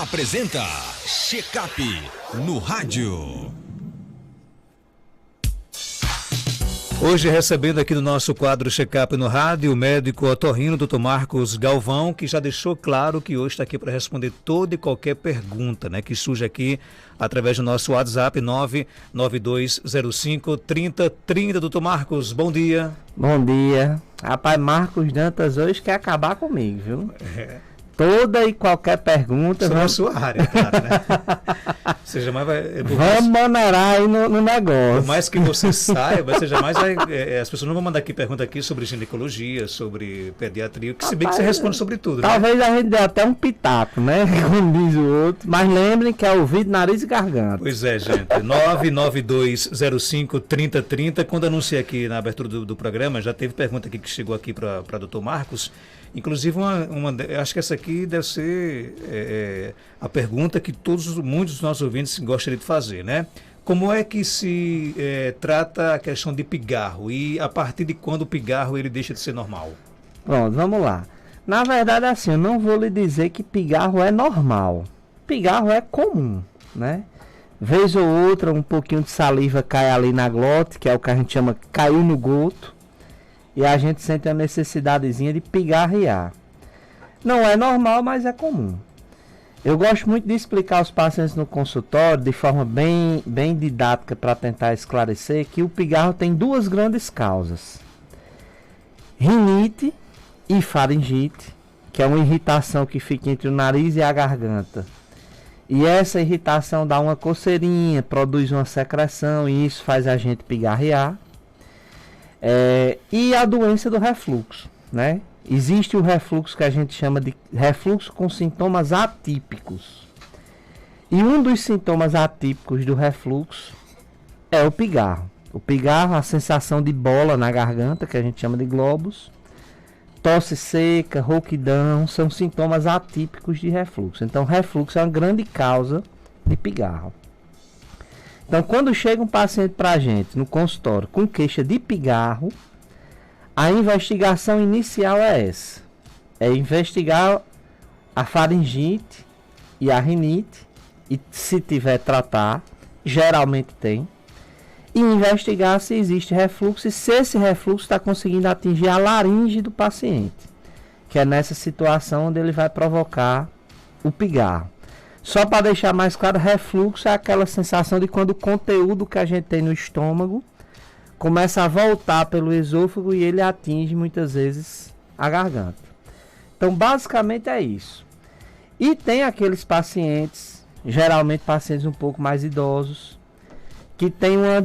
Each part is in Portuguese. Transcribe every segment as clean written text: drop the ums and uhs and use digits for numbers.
apresenta Check-up no rádio. Hoje recebendo aqui no nosso quadro Check-up no rádio o médico otorrino Dr. Marcos Galvão, que já deixou claro que hoje está aqui para responder toda e qualquer pergunta, né, que surge aqui através do nosso WhatsApp 992053030. Dr. Marcos, bom dia. Bom dia. Rapaz, Marcos Dantas hoje quer acabar comigo, viu? Toda e qualquer pergunta... Sobre a sua área, claro, né? Você jamais vai... Vamos maneirar aí no negócio. Por mais que você saiba, você jamais vai... as pessoas não vão mandar aqui pergunta aqui sobre ginecologia, sobre pediatria, que se bem que você responde sobre tudo, talvez, né? A gente dê até um pitaco, né? Como diz o outro. Mas lembrem que é ouvido, nariz e garganta. Pois é, gente. 992053030. Quando anunciei aqui na abertura do programa, já teve pergunta aqui que chegou aqui para Dr. Marcos. Inclusive, acho que essa aqui deve ser a pergunta que muitos dos nossos ouvintes gostariam de fazer, né? Como é que se trata a questão de pigarro e a partir de quando o pigarro ele deixa de ser normal? Pronto, vamos lá. Na verdade, assim, eu não vou lhe dizer que pigarro é normal. Pigarro é comum, né? Vez ou outra, um pouquinho de saliva cai ali na glote, que é o que a gente chama caiu no goto. E a gente sente a necessidadezinha de pigarrear. Não é normal, mas é comum. Eu gosto muito de explicar aos pacientes no consultório, de forma bem didática, para tentar esclarecer, que o pigarro tem duas grandes causas. Rinite e faringite, que é uma irritação que fica entre o nariz e a garganta. E essa irritação dá uma coceirinha, produz uma secreção e isso faz a gente pigarrear. E a doença do refluxo, né? Existe o refluxo que a gente chama de refluxo com sintomas atípicos. E um dos sintomas atípicos do refluxo é o pigarro. O pigarro, a sensação de bola na garganta, que a gente chama de globos, tosse seca, rouquidão, são sintomas atípicos de refluxo. Então, refluxo é uma grande causa de pigarro. Então, quando chega um paciente para a gente no consultório com queixa de pigarro, a investigação inicial é essa. É investigar a faringite e a rinite, e se tiver tratar, geralmente tem, e investigar se existe refluxo e se esse refluxo está conseguindo atingir a laringe do paciente, que é nessa situação onde ele vai provocar o pigarro. Só para deixar mais claro, refluxo é aquela sensação de quando o conteúdo que a gente tem no estômago começa a voltar pelo esôfago e ele atinge muitas vezes a garganta. Então, basicamente é isso. E tem aqueles pacientes, geralmente pacientes um pouco mais idosos, que tem uma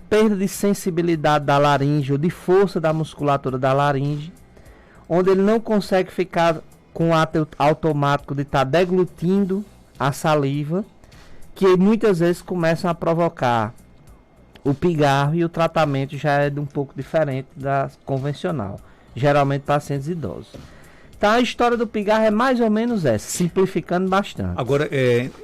perda de sensibilidade da laringe ou de força da musculatura da laringe, onde ele não consegue ficar com o ato automático de estar deglutindo a saliva, que muitas vezes começam a provocar o pigarro, e o tratamento já é um pouco diferente da convencional, geralmente pacientes idosos. Então a história do pigarro é mais ou menos essa, simplificando bastante. Agora,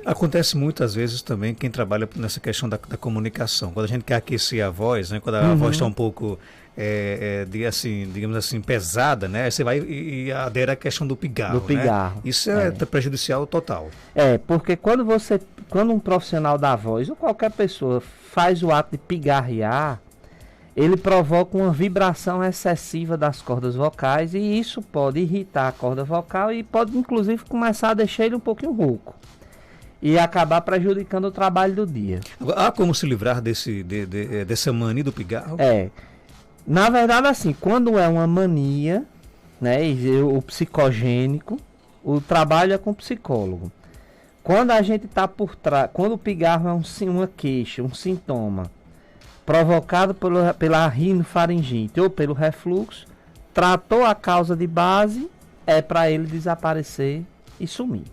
acontece muitas vezes também quem trabalha nessa questão da comunicação, quando a gente quer aquecer a voz, né, quando a voz está um pouco digamos assim, pesada, né? Você vai e adere à questão do pigarro. Né? Isso é prejudicial total. Porque quando um profissional da voz, ou qualquer pessoa, faz o ato de pigarrear, ele provoca uma vibração excessiva das cordas vocais, e isso pode irritar a corda vocal e pode, inclusive, começar a deixar ele um pouquinho rouco e acabar prejudicando o trabalho do dia. Há como se livrar dessa mania do pigarro? Na verdade, assim, quando é uma mania, né, o psicogênico, o trabalho é com o psicólogo. Quando a gente está por trás, quando o pigarro é uma queixa, um sintoma provocado pela rinofaringite ou pelo refluxo, tratou a causa de base, é para ele desaparecer e sumir.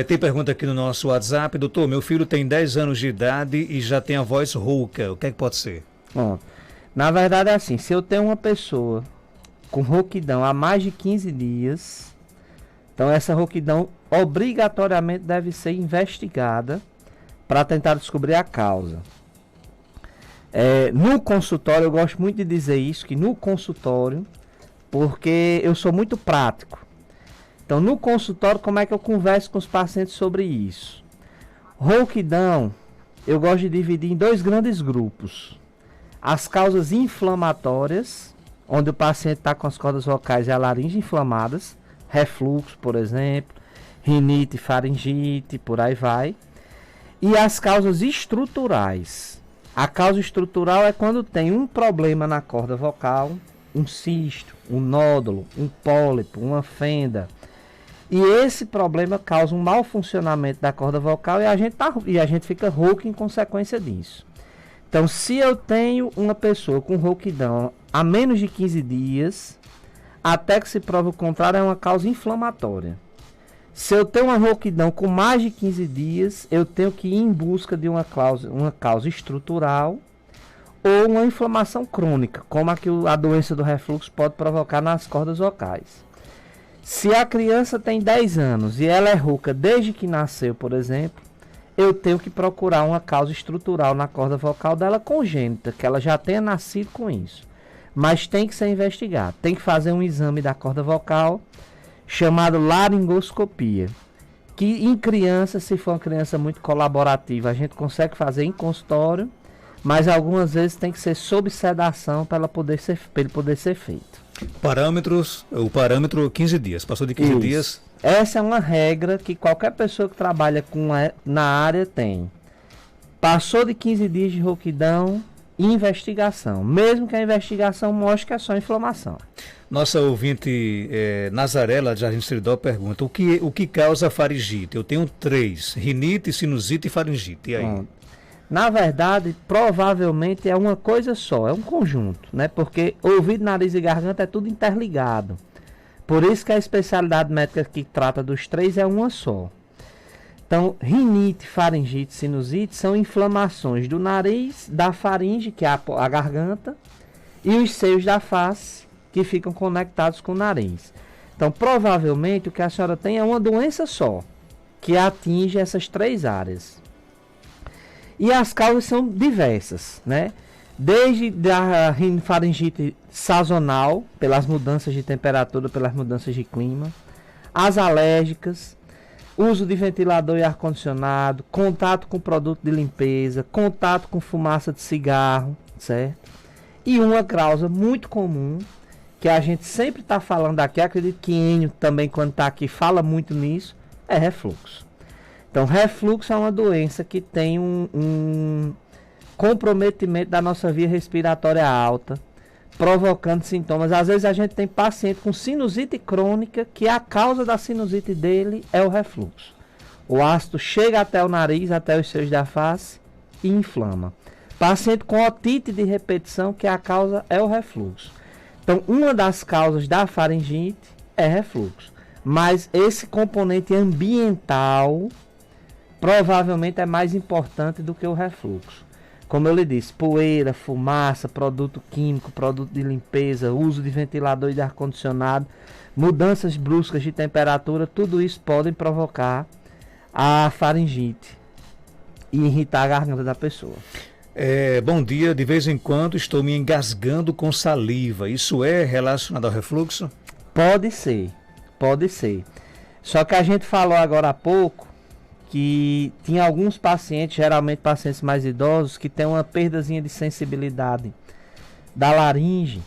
Tem pergunta aqui no nosso WhatsApp. Doutor, meu filho tem 10 anos de idade e já tem a voz rouca. O que é que pode ser? Bom, na verdade é assim, se eu tenho uma pessoa com rouquidão há mais de 15 dias, então essa rouquidão obrigatoriamente deve ser investigada para tentar descobrir a causa. No consultório, eu gosto muito de dizer isso, que no consultório, porque eu sou muito prático. Então, no consultório, como é que eu converso com os pacientes sobre isso? Rouquidão, eu gosto de dividir em 2 grandes grupos. As causas inflamatórias, onde o paciente está com as cordas vocais e a laringe inflamadas, refluxo, por exemplo, rinite, faringite, por aí vai. E as causas estruturais. A causa estrutural é quando tem um problema na corda vocal, um cisto, um nódulo, um pólipo, uma fenda. E esse problema causa um mau funcionamento da corda vocal e a gente fica rouco em consequência disso. Então, se eu tenho uma pessoa com rouquidão há menos de 15 dias, até que se prove o contrário, é uma causa inflamatória. Se eu tenho uma rouquidão com mais de 15 dias, eu tenho que ir em busca de uma causa estrutural ou uma inflamação crônica, como a doença do refluxo pode provocar nas cordas vocais. Se a criança tem 10 anos e ela é rouca desde que nasceu, por exemplo, eu tenho que procurar uma causa estrutural na corda vocal dela congênita, que ela já tenha nascido com isso. Mas tem que ser investigado. Tem que fazer um exame da corda vocal chamado laringoscopia, que em criança, se for uma criança muito colaborativa, a gente consegue fazer em consultório, mas algumas vezes tem que ser sob sedação para ele poder ser feito. Parâmetros, o parâmetro 15 dias, passou de 15 dias. Essa é uma regra que qualquer pessoa que trabalha na área tem. Passou de 15 dias de rouquidão, investigação, mesmo que a investigação mostre que é só inflamação. Nossa ouvinte Nazarela de Jardim Seridó pergunta: o que causa faringite? Eu tenho 3, rinite, sinusite e faringite. E aí? Bom, na verdade, provavelmente é uma coisa só, é um conjunto, né? Porque ouvido, nariz e garganta é tudo interligado. Por isso que a especialidade médica que trata dos 3 é uma só. Então, rinite, faringite, sinusite são inflamações do nariz, da faringe, que é a garganta, e os seios da face, que ficam conectados com o nariz. Então, provavelmente, o que a senhora tem é uma doença só, que atinge essas 3 áreas. E as causas são diversas, né? Desde a faringite sazonal, pelas mudanças de temperatura, pelas mudanças de clima, as alérgicas, uso de ventilador e ar-condicionado, contato com produto de limpeza, contato com fumaça de cigarro, certo? E uma causa muito comum, que a gente sempre está falando aqui, acredito que Enio também, quando está aqui, fala muito nisso, é refluxo. Então, refluxo é uma doença que tem um comprometimento da nossa via respiratória alta, provocando sintomas. Às vezes a gente tem paciente com sinusite crônica, que a causa da sinusite dele é o refluxo. O ácido chega até o nariz, até os seios da face e inflama. Paciente com otite de repetição, que a causa é o refluxo. Então, uma das causas da faringite é refluxo. Mas esse componente ambiental provavelmente é mais importante do que o refluxo. Como eu lhe disse, poeira, fumaça, produto químico, produto de limpeza, uso de ventilador e de ar-condicionado, mudanças bruscas de temperatura, tudo isso podem provocar a faringite e irritar a garganta da pessoa. Bom dia, de vez em quando estou me engasgando com saliva. Isso é relacionado ao refluxo? Pode ser, pode ser. Só que a gente falou agora há pouco que tinha alguns pacientes, geralmente pacientes mais idosos, que tem uma perdazinha de sensibilidade da laringe,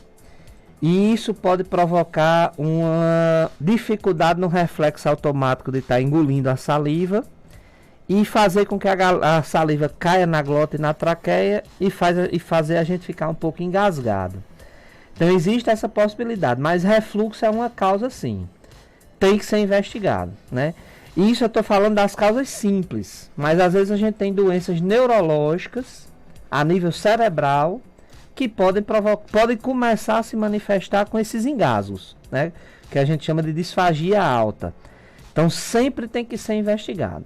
e isso pode provocar uma dificuldade no reflexo automático de estar engolindo a saliva e fazer com que a saliva caia na glota e na traqueia e fazer a gente ficar um pouco engasgado. Então existe essa possibilidade, mas refluxo é uma causa sim, tem que ser investigado, né? Isso eu estou falando das causas simples, mas às vezes a gente tem doenças neurológicas a nível cerebral que podem começar a se manifestar com esses engasgos, né? Que a gente chama de disfagia alta. Então sempre tem que ser investigado.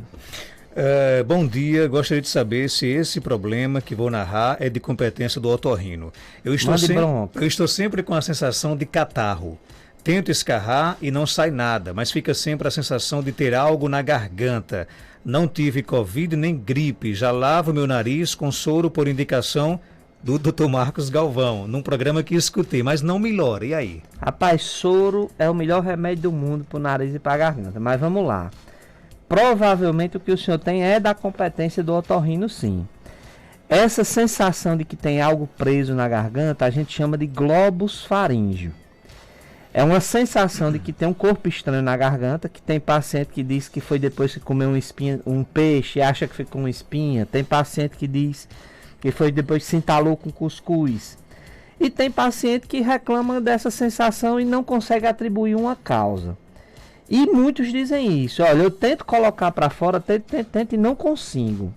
Bom dia, gostaria de saber se esse problema que vou narrar é de competência do otorrino. Eu estou sempre com a sensação de catarro. Tento escarrar e não sai nada, mas fica sempre a sensação de ter algo na garganta. Não tive Covid nem gripe, já lavo meu nariz com soro por indicação do Dr. Marcos Galvão, num programa que escutei, mas não melhora. E aí? Rapaz, soro é o melhor remédio do mundo pro nariz e pra garganta. Mas vamos lá. Provavelmente o que o senhor tem é da competência do otorrino, sim. Essa sensação de que tem algo preso na garganta, a gente chama de globus faríngeo. É uma sensação de que tem um corpo estranho na garganta, que tem paciente que diz que foi depois que comeu um peixe e acha que ficou uma espinha. Tem paciente que diz que foi depois que se entalou com cuscuz. E tem paciente que reclama dessa sensação e não consegue atribuir uma causa. E muitos dizem isso. Olha, eu tento colocar para fora, tento e não consigo.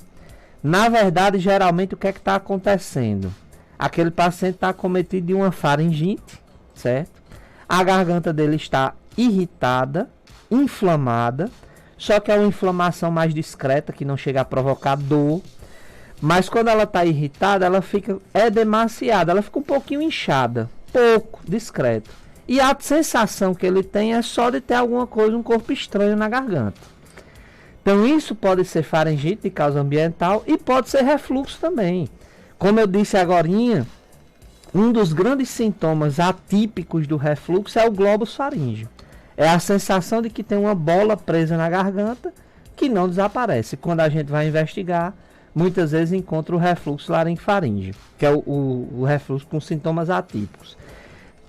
Na verdade, geralmente, o que é que está acontecendo? Aquele paciente está acometido de uma faringite, certo? A garganta dele está irritada, inflamada, só que é uma inflamação mais discreta, que não chega a provocar dor. Mas quando ela está irritada, ela fica edemaciada, ela fica um pouquinho inchada, pouco, discreto. E a sensação que ele tem é só de ter alguma coisa, um corpo estranho na garganta. Então isso pode ser faringite de causa ambiental e pode ser refluxo também. Como eu disse agorinha, um dos grandes sintomas atípicos do refluxo é o globus faríngeo. É a sensação de que tem uma bola presa na garganta que não desaparece. Quando a gente vai investigar, muitas vezes encontra o refluxo laringofaríngeo, que é o refluxo com sintomas atípicos.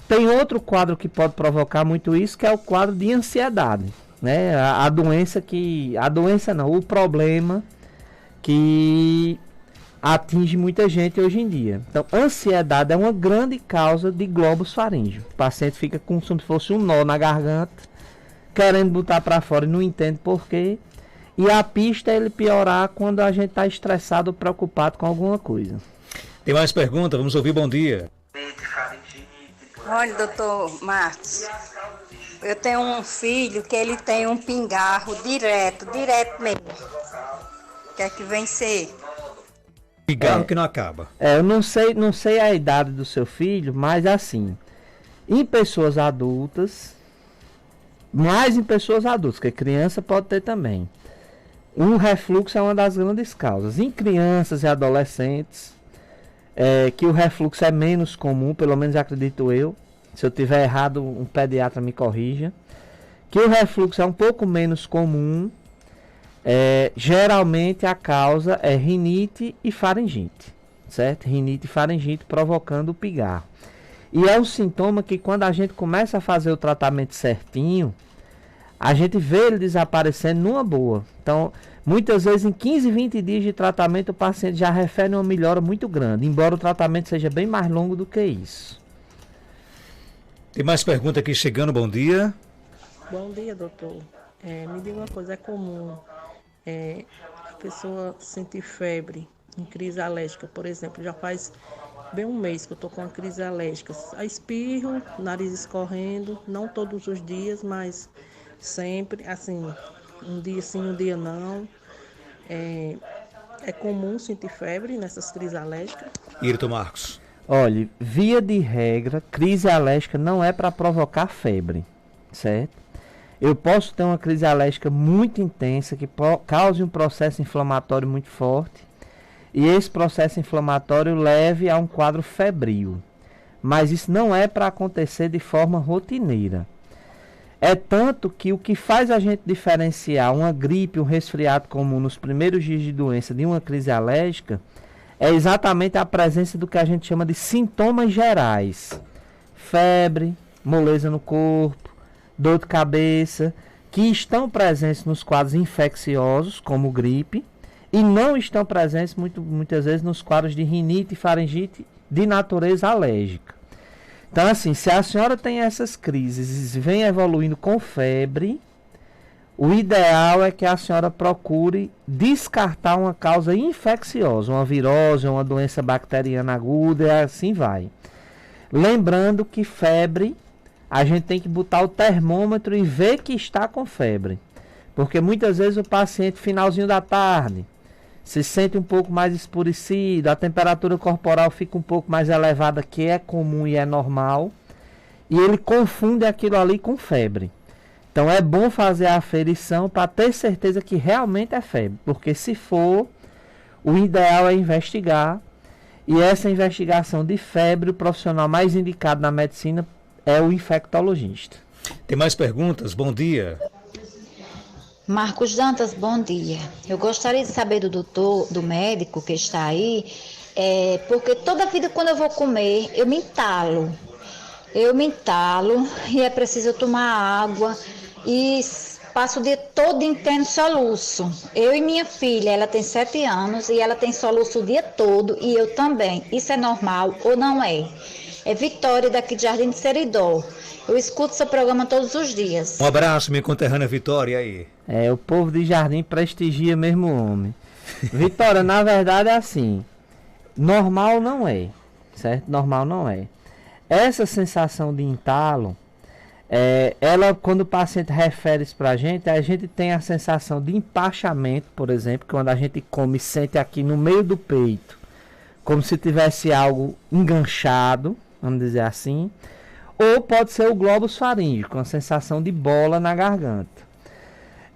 Tem outro quadro que pode provocar muito isso, que é o quadro de ansiedade, né? O problema que atinge muita gente hoje em dia. Então, ansiedade é uma grande causa de globus faríngeo. O paciente fica como se fosse um nó na garganta, querendo botar para fora e não entende por quê. E a pista é ele piorar quando a gente está estressado ou preocupado com alguma coisa. Tem mais perguntas? Vamos ouvir. Bom dia. Olha, doutor Marcos, eu tenho um filho que ele tem um pingarro direto mesmo. Quer que vem ser? Pigarro que não acaba. Eu não sei a idade do seu filho, mas assim, em pessoas adultas, mais em pessoas adultas, porque criança pode ter também. O refluxo é uma das grandes causas. Em crianças e adolescentes, que o refluxo é menos comum, pelo menos acredito eu. Se eu tiver errado, um pediatra me corrija. Que o refluxo é um pouco menos comum. Geralmente a causa é rinite e faringite, certo? Rinite e faringite provocando o pigarro. E é um sintoma que quando a gente começa a fazer o tratamento certinho, a gente vê ele desaparecendo numa boa. Então, muitas vezes em 15, 20 dias de tratamento o paciente já refere uma melhora muito grande, embora o tratamento seja bem mais longo do que isso. Tem mais pergunta aqui chegando. Bom dia. Bom dia, doutor. Me diga uma coisa, é comum a pessoa sentir febre em crise alérgica, por exemplo, já faz bem um mês que eu estou com uma crise alérgica. Espirro, nariz escorrendo, não todos os dias, mas sempre, assim, um dia sim, um dia não. É comum sentir febre nessas crises alérgicas? Irto Marcos. Olha, via de regra, crise alérgica não é para provocar febre, certo? Eu posso ter uma crise alérgica muito intensa que cause um processo inflamatório muito forte e esse processo inflamatório leve a um quadro febril. Mas isso não é para acontecer de forma rotineira. É tanto que o que faz a gente diferenciar uma gripe, um resfriado comum nos primeiros dias de doença de uma crise alérgica é exatamente a presença do que a gente chama de sintomas gerais. Febre, moleza no corpo, dor de cabeça, que estão presentes nos quadros infecciosos, como gripe, e não estão presentes muitas vezes nos quadros de rinite e faringite de natureza alérgica. Então, assim, se a senhora tem essas crises e vem evoluindo com febre, o ideal é que a senhora procure descartar uma causa infecciosa, uma virose, uma doença bacteriana aguda, e assim vai. Lembrando que febre, a gente tem que botar o termômetro e ver que está com febre. Porque muitas vezes o paciente, finalzinho da tarde, se sente um pouco mais escurecido, a temperatura corporal fica um pouco mais elevada, que é comum e é normal, e ele confunde aquilo ali com febre. Então é bom fazer a aferição para ter certeza que realmente é febre, porque se for, o ideal é investigar E essa investigação de febre, o profissional mais indicado na medicina é o infectologista. Tem mais perguntas? Bom dia. Marcos Dantas, bom dia. Eu gostaria de saber do doutor, do médico que está aí, porque toda vida quando eu vou comer, eu me entalo. E é preciso eu tomar água e passo o dia todo tendo soluço. Eu e minha filha, ela tem 7 anos e ela tem soluço o dia todo e eu também. Isso é normal ou não é? É Vitória, daqui de Jardim de Seridó. Eu escuto seu programa todos os dias. Um abraço, minha conterrânea Vitória, aí. O povo de Jardim prestigia mesmo o homem. Vitória, na verdade é assim, normal não é, certo? Normal não é. Essa sensação de entalo, ela, quando o paciente refere isso pra gente, a gente tem a sensação de empachamento, por exemplo, quando a gente come e sente aqui no meio do peito, como se tivesse algo enganchado, vamos dizer assim, ou pode ser o glóbulo faríngeo, com a sensação de bola na garganta.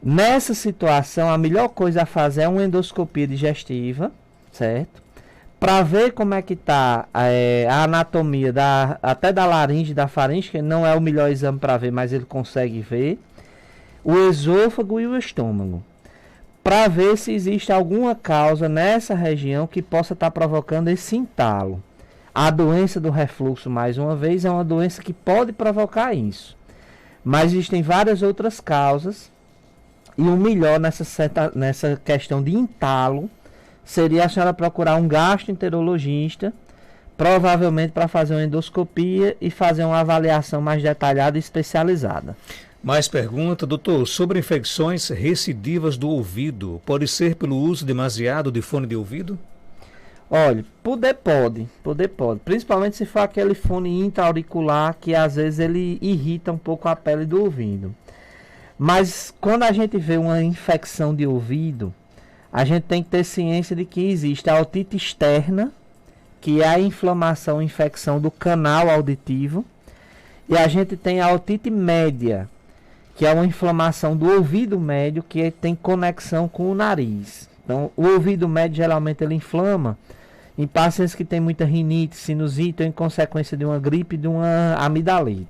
Nessa situação, a melhor coisa a fazer é uma endoscopia digestiva, certo? Para ver como é que está a anatomia até da laringe, da faringe, que não é o melhor exame para ver, mas ele consegue ver, o esôfago e o estômago, para ver se existe alguma causa nessa região que possa estar provocando esse entalo. A doença do refluxo, mais uma vez, é uma doença que pode provocar isso, mas existem várias outras causas, e o melhor nessa questão de entalo seria a senhora procurar um gastroenterologista, provavelmente para fazer uma endoscopia e fazer uma avaliação mais detalhada e especializada. Mais pergunta, doutor, sobre infecções recidivas do ouvido, pode ser pelo uso demasiado de fone de ouvido? Olha, poder pode, principalmente se for aquele fone intra-auricular que às vezes ele irrita um pouco a pele do ouvido. Mas quando a gente vê uma infecção de ouvido, a gente tem que ter ciência de que existe a otite externa, que é a inflamação, infecção do canal auditivo, e a gente tem a otite média, que é uma inflamação do ouvido médio, que tem conexão com o nariz. Então, o ouvido médio geralmente ele inflama em pacientes que têm muita rinite, sinusite ou em consequência de uma gripe, de uma amidalite.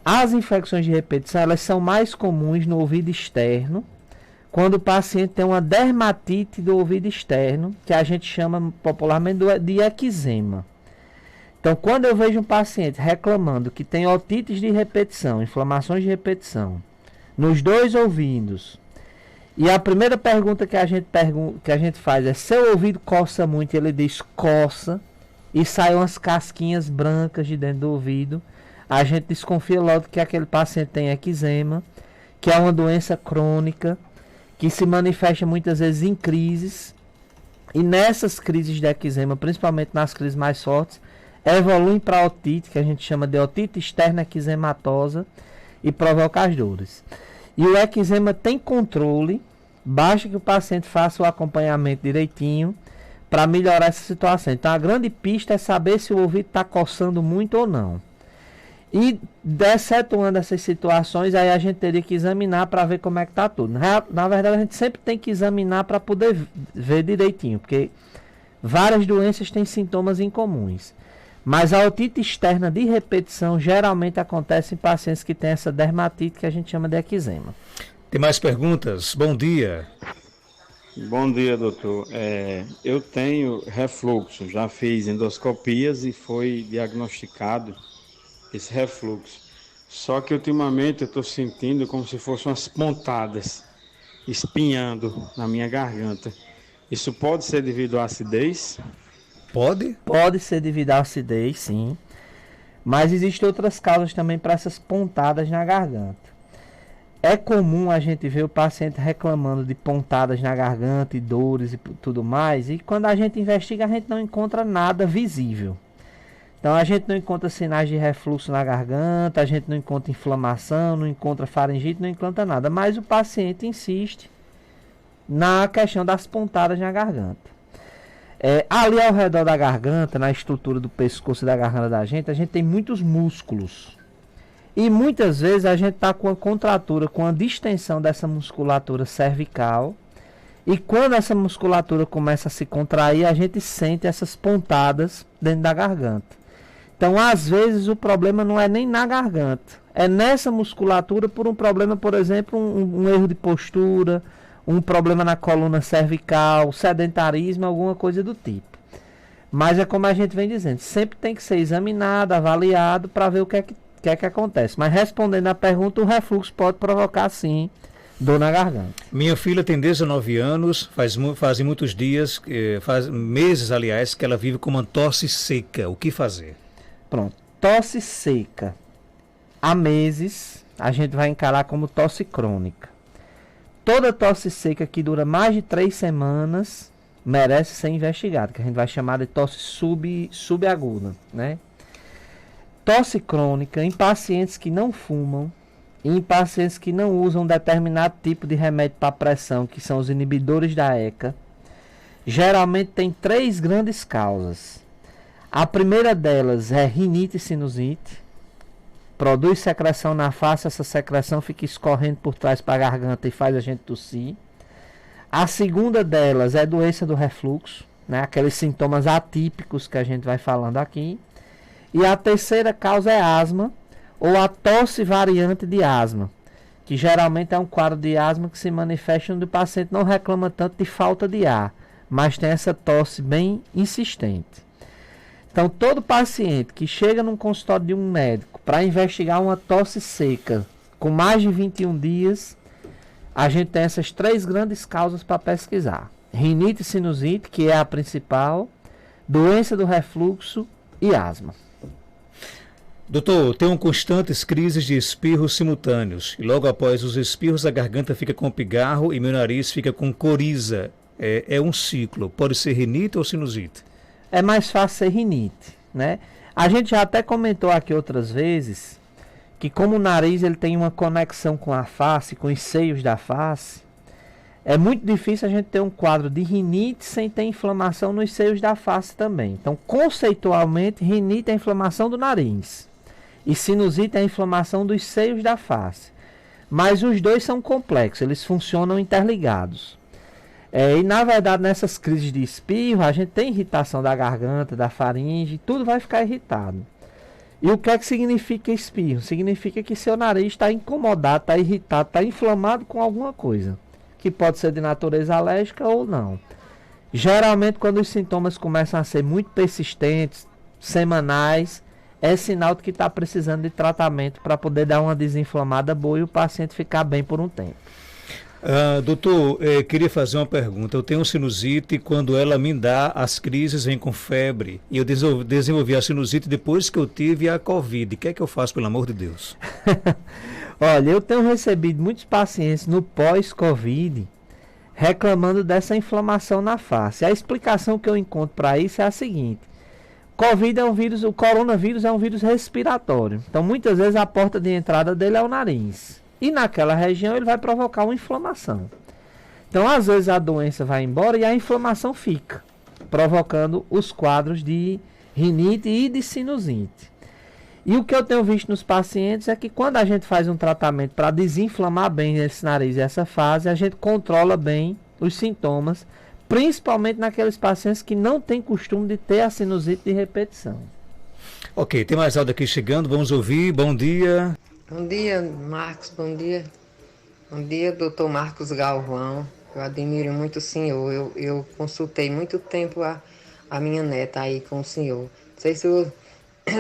As infecções de repetição, elas são mais comuns no ouvido externo, quando o paciente tem uma dermatite do ouvido externo, que a gente chama popularmente de eczema. Então, quando eu vejo um paciente reclamando que tem otites de repetição, inflamações de repetição, nos 2 ouvidos, e a primeira pergunta que a gente faz é: seu ouvido coça muito? Ele diz coça, e saem umas casquinhas brancas de dentro do ouvido. A gente desconfia logo que aquele paciente tem eczema, que é uma doença crônica, que se manifesta muitas vezes em crises, e nessas crises de eczema, principalmente nas crises mais fortes, evoluem para otite, que a gente chama de otite externa eczematosa, e provoca as dores. E o eczema tem controle, basta que o paciente faça o acompanhamento direitinho para melhorar essa situação. Então a grande pista é saber se o ouvido está coçando muito ou não. E, excetuando essas situações, aí a gente teria que examinar para ver como é que está tudo. Na verdade, a gente sempre tem que examinar para poder ver direitinho, porque várias doenças têm sintomas incomuns. Mas a otite externa de repetição geralmente acontece em pacientes que têm essa dermatite que a gente chama de eczema. Tem mais perguntas? Bom dia. Bom dia, doutor. Eu tenho refluxo, já fiz endoscopias e foi diagnosticado esse refluxo. Só que ultimamente eu estou sentindo como se fossem umas pontadas espinhando na minha garganta. Isso pode ser devido à acidez? Pode? Pode ser devido à acidez, sim. Mas existem outras causas também para essas pontadas na garganta. É comum a gente ver o paciente reclamando de pontadas na garganta e dores e tudo mais. E quando a gente investiga, a gente não encontra nada visível. Então a gente não encontra sinais de refluxo na garganta, a gente não encontra inflamação, não encontra faringite, não encontra nada. Mas o paciente insiste na questão das pontadas na garganta. Ali ao redor da garganta, na estrutura do pescoço e da garganta da gente, a gente tem muitos músculos. E muitas vezes a gente está com a contratura, com a distensão dessa musculatura cervical. E quando essa musculatura começa a se contrair, a gente sente essas pontadas dentro da garganta. Então, às vezes, o problema não é nem na garganta, é nessa musculatura por um problema, por exemplo, um erro de postura, um problema na coluna cervical, sedentarismo, alguma coisa do tipo. Mas é como a gente vem dizendo, sempre tem que ser examinado, avaliado, para ver o que é que acontece. Mas respondendo à pergunta, o refluxo pode provocar, sim, dor na garganta. Minha filha tem 19 anos, fazem muitos dias, meses, aliás, que ela vive com uma tosse seca. O que fazer? Pronto, tosse seca. Há meses, a gente vai encarar como tosse crônica. Toda tosse seca que dura mais de 3 semanas merece ser investigada, que a gente vai chamar de tosse subaguda, né? Tosse crônica em pacientes que não fumam e em pacientes que não usam determinado tipo de remédio para pressão, que são os inibidores da ECA, geralmente tem 3 grandes causas. A primeira delas é rinite e sinusite. Produz secreção na face, essa secreção fica escorrendo por trás para a garganta e faz a gente tossir. A segunda delas é doença do refluxo, né? Aqueles sintomas atípicos que a gente vai falando aqui. E a terceira causa é asma, ou a tosse variante de asma, que geralmente é um quadro de asma que se manifesta onde o paciente não reclama tanto de falta de ar, mas tem essa tosse bem insistente. Então, todo paciente que chega num consultório de um médico para investigar uma tosse seca com mais de 21 dias, a gente tem essas 3 grandes causas para pesquisar. Rinite e sinusite, que é a principal, doença do refluxo e asma. Doutor, tenho constantes crises de espirros simultâneos e logo após os espirros a garganta fica com pigarro e meu nariz fica com coriza. É um ciclo. Pode ser rinite ou sinusite? É mais fácil ser rinite, né? A gente já até comentou aqui outras vezes que como o nariz ele tem uma conexão com a face, com os seios da face, é muito difícil a gente ter um quadro de rinite sem ter inflamação nos seios da face também. Então, conceitualmente, rinite é a inflamação do nariz e sinusite é a inflamação dos seios da face. Mas os dois são complexos, eles funcionam interligados. E na verdade, nessas crises de espirro, a gente tem irritação da garganta, da faringe, tudo vai ficar irritado. E o que é que significa espirro? Significa que seu nariz está incomodado, está irritado, está inflamado com alguma coisa, que pode ser de natureza alérgica ou não. Geralmente, quando os sintomas começam a ser muito persistentes, semanais, é sinal de que está precisando de tratamento para poder dar uma desinflamada boa e o paciente ficar bem por um tempo. Doutor, queria fazer uma pergunta. Eu tenho sinusite e quando ela me dá, as crises vêm com febre. E eu desenvolvi a sinusite depois que eu tive a Covid. O que é que eu faço, pelo amor de Deus? Olha, eu tenho recebido muitos pacientes no pós-Covid reclamando dessa inflamação na face. A explicação que eu encontro para isso é a seguinte. Covid é um vírus, o coronavírus é um vírus respiratório. Então, muitas vezes a porta de entrada dele é o nariz. E naquela região ele vai provocar uma inflamação. Então, às vezes a doença vai embora e a inflamação fica, provocando os quadros de rinite e de sinusite. E o que eu tenho visto nos pacientes é que quando a gente faz um tratamento para desinflamar bem esse nariz e essa fase, a gente controla bem os sintomas, principalmente naqueles pacientes que não têm costume de ter a sinusite de repetição. Ok, tem mais áudio aqui chegando, vamos ouvir. Bom dia. Bom dia, Marcos, bom dia. Bom dia, doutor Marcos Galvão. Eu admiro muito o senhor. Eu consultei muito tempo a minha neta aí com o senhor. Não sei se o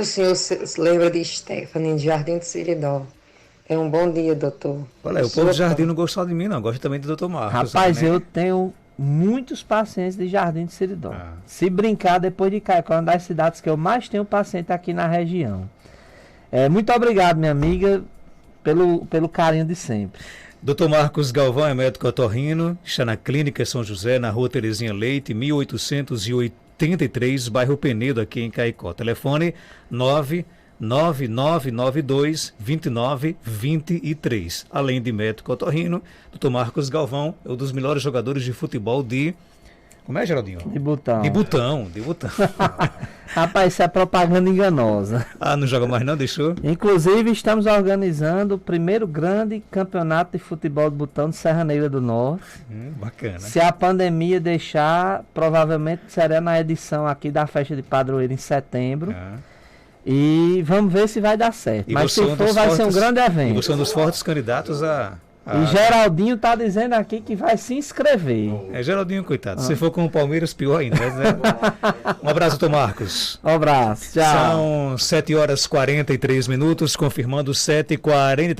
senhor se lembra de Stephanie, de Jardim do Seridó. É um bom dia, doutor. Olha, o povo do Jardim não gostou de mim, não. Gosta também do doutor Marcos. Rapaz, né? Eu tenho muitos pacientes de Jardim do Seridó. Se brincar, depois de Caicó, é uma das cidades que eu mais tenho paciente aqui na região. Muito obrigado, minha amiga, pelo carinho de sempre. Dr. Marcos Galvão é médico otorrino, está na Clínica São José, na Rua Terezinha Leite, 1883, bairro Penedo, aqui em Caicó. Telefone 99992-2923. Além de médico otorrino, Dr. Marcos Galvão é um dos melhores jogadores de futebol de... Como é, Geraldinho? De Botão. De Botão. Rapaz, isso é propaganda enganosa. Ah, não joga mais não, deixou? Inclusive, estamos organizando o primeiro grande campeonato de futebol de botão de Serra Negra do Norte. Bacana. Se a pandemia deixar, provavelmente será na edição aqui da festa de padroeiro em setembro. E vamos ver se vai dar certo. Mas se for, vai ser um grande evento. E você é um dos fortes candidatos a... E Geraldinho tá dizendo aqui que vai se inscrever. Geraldinho, coitado. Se for com o Palmeiras, pior ainda. Né? Um abraço, doutor Marcos. Um abraço, tchau. São 7h43, confirmando 7h43.